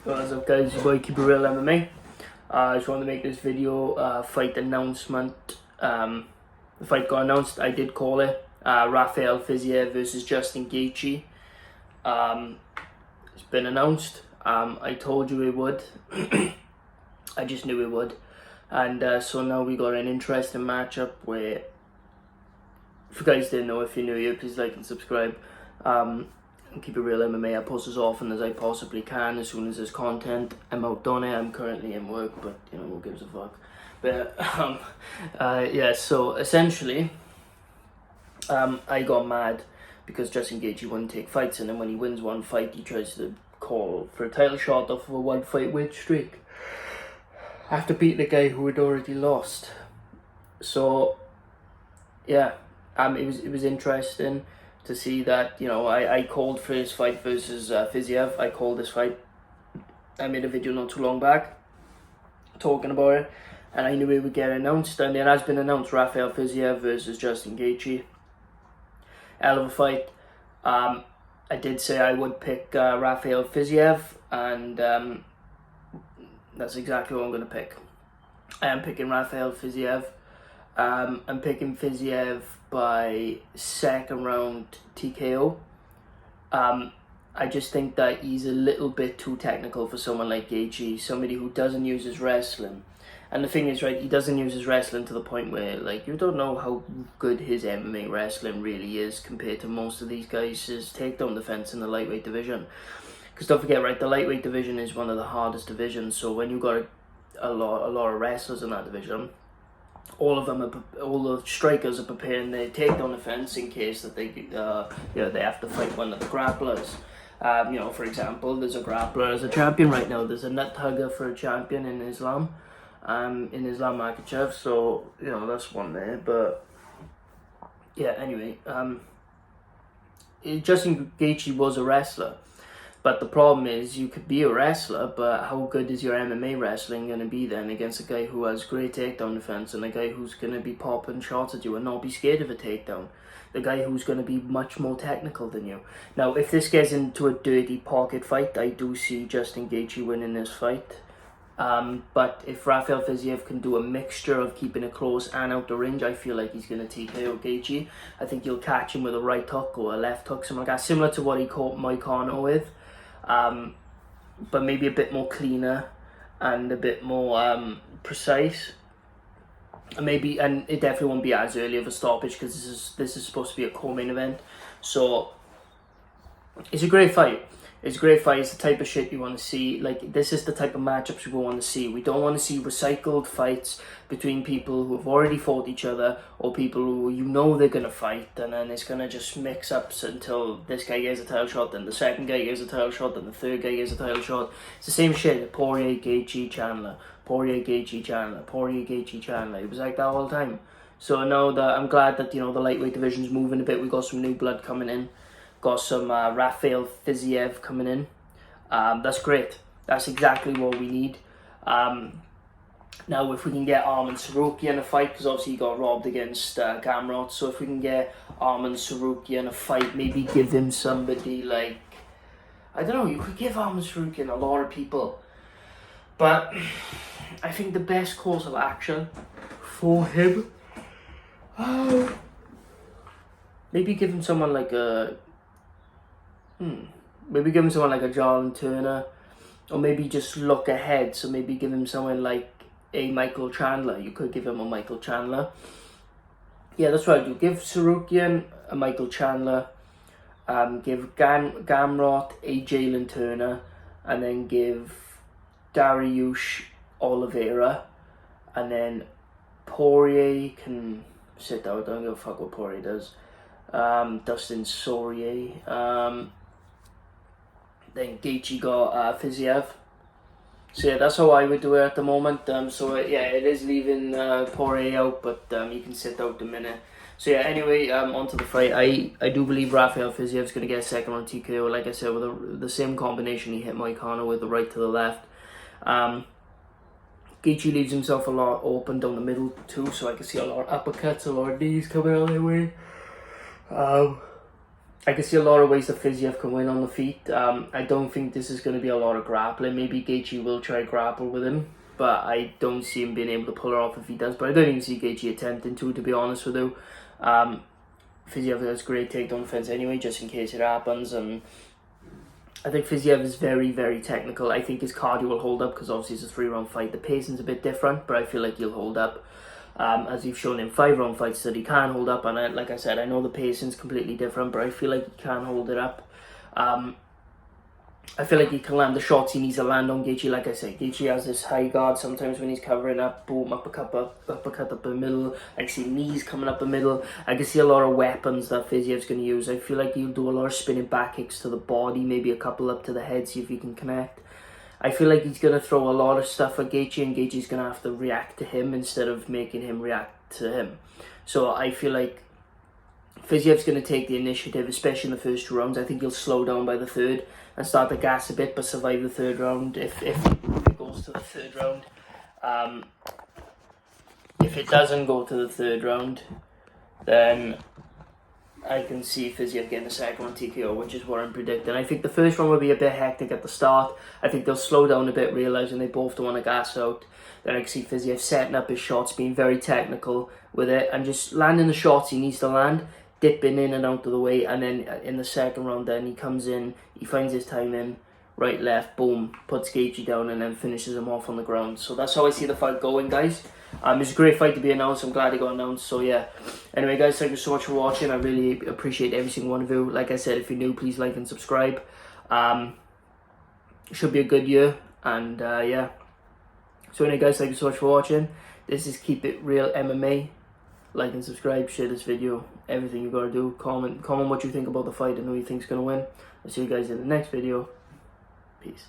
What's up, guys? Your boy Keep It Real MMA. I just wanted to make this video fight announcement. The fight got announced. I did call it. Rafael Fiziev versus Justin Gaethje. It's been announced. I told you it would. I just knew it would. And so now we got an interesting matchup where, if you guys didn't know, if you're new here, please like and subscribe. Keep It Real MMA. I post as often as I possibly can. As soon as there's content, I'm out on it. I'm currently in work, but you know, who gives a fuck. But yeah. So essentially, I got mad because Justin Gaethje wouldn't take fights, and then when he wins one fight, he tries to call for a title shot off of a one-fight win streak after beating a guy who had already lost. So yeah, it was interesting to see that, you know, I called for his fight versus Fiziev. I called this fight. I made a video not too long back talking about it, and I knew it would get announced, and it has been announced. Rafael Fiziev versus Justin Gaethje. Hell of a fight. I did say I would pick Rafael Fiziev, and that's exactly what I'm going to pick. I am picking Rafael Fiziev. I'm picking Fiziev by second round TKO. I just think that he's a little bit too technical for someone like Gaethje, somebody who doesn't use his wrestling. And the thing is, right, he doesn't use his wrestling to the point where, like, you don't know how good his MMA wrestling really is compared to most of these guys' takedown defense in the lightweight division. Because don't forget, right, the lightweight division is one of the hardest divisions. So when you've got a lot of wrestlers in that division, all the strikers are preparing their takedown defense in case that they have to fight one of the grapplers. You know, for example, there's a grappler as a champion right now. There's a nut hugger for a champion in Islam, Makhachev. So you know, that's one there. But yeah, anyway, Justin Gaethje was a wrestler. But the problem is, you could be a wrestler, but how good is your MMA wrestling going to be then against a guy who has great takedown defense and a guy who's going to be popping shots at you and not be scared of a takedown? The guy who's going to be much more technical than you. Now, if this gets into a dirty pocket fight, I do see Justin Gaethje winning this fight. But if Rafael Fiziev can do a mixture of keeping it close and out the range, I feel like he's going to TKO Gaethje. I think you'll catch him with a right hook or a left hook, something like that, similar to what he caught Moicano with. But maybe a bit more cleaner and a bit more precise. And it definitely won't be as early of a stoppage because this is supposed to be a co-main event. So it's a great fight. It's a great fight. It's the type of shit you want to see. Like, this is the type of matchups we want to see. We don't want to see recycled fights between people who have already fought each other or people who you know they're going to fight, and then it's going to just mix up until this guy gets a title shot, then the second guy gets a title shot, then the third guy gets a title shot. It's the same shit. Poirier, Gaethje, Chandler. Poirier, Gaethje, Chandler. Poirier, Gaethje, Chandler. It was like that all the time. So now that I'm glad that, you know, the lightweight division's moving a bit. We got some new blood coming in. Got some Rafael Fiziev coming in. That's great. That's exactly what we need. Now, if we can get Arman Tsarukyan in a fight, because obviously he got robbed against Gamrot, so if we can get Arman Tsarukyan in a fight, maybe give him somebody like, I don't know, you could give Arman Tsarukyan a lot of people. But I think the best course of action for him, maybe give him someone like a... Maybe give him someone like a John Turner, or maybe just look ahead. So maybe give him someone like a Michael Chandler. You could give him a Michael Chandler. Yeah, that's right. You give Tsarukyan a Michael Chandler, give Gamrot a Jalen Turner, and then give Dariush Oliveira, and then Poirier can sit out. I don't give a fuck what Poirier does. Dustin Poirier. Then Gaethje got Fiziev. So yeah, that's how I would do it at the moment. So yeah, it is leaving Poirier out, but he can sit out the minute. So yeah, anyway, on to the fight. I do believe Rafael Fiziev's going to get a second round TKO. Like I said, with the same combination he hit Moicano with, the right to the left. Gaethje leaves himself a lot open down the middle too, so I can see a lot of uppercuts, a lot of knees coming out of the way. I can see a lot of ways that Fiziev can win on the feet. I don't think this is going to be a lot of grappling. Maybe Gaethje will try grapple with him, but I don't see him being able to pull her off if he does. But I don't even see Gaethje attempting to be honest with you. Fiziev has great takedown defense anyway, just in case it happens. And I think Fiziev is very, very technical. I think his cardio will hold up because obviously it's a 3-round fight. The pacing's a bit different, but I feel like he'll hold up. As he's shown in 5-round fights that he can hold up, and like I said, I know the pacing's completely different, but I feel like he can hold it up. I feel like he can land the shots he needs to land on Gaethje. Like I said, Gaethje has this high guard sometimes when he's covering up, boom, uppercut up the middle. I can see knees coming up the middle. I can see a lot of weapons that Fiziev's going to use. I feel like he'll do a lot of spinning back kicks to the body, maybe a couple up to the head, see if he can connect. I feel like he's going to throw a lot of stuff at Gaethje, and Gaethje's going to have to react to him instead of making him react to him. So I feel like Fiziev's going to take the initiative, especially in the first 2 rounds. I think he'll slow down by the third and start to gas a bit, but survive the 3rd round if it goes to the 3rd round. If it doesn't go to the 3rd round, then I can see Fiziev getting the 2nd round TKO, which is what I'm predicting. I think the 1st round will be a bit hectic at the start. I think they'll slow down a bit, realising they both don't want to gas out. Then I can see Fiziev setting up his shots, being very technical with it, and just landing the shots he needs to land, dipping in and out of the way, and then in the 2nd round then he comes in, he finds his timing, right, left, boom, puts Gaethje down and then finishes him off on the ground. So that's how I see the fight going, guys. It's a great fight to be announced. I'm glad it got announced. So yeah. Anyway, guys, thank you so much for watching. I really appreciate every single one of you. Like I said, if you're new, please like and subscribe. Should be a good year. And yeah. So anyway, guys, thank you so much for watching. This is Keep It Real MMA. Like and subscribe, share this video, everything you gotta do. Comment what you think about the fight and who you think's gonna win. I'll see you guys in the next video. Peace.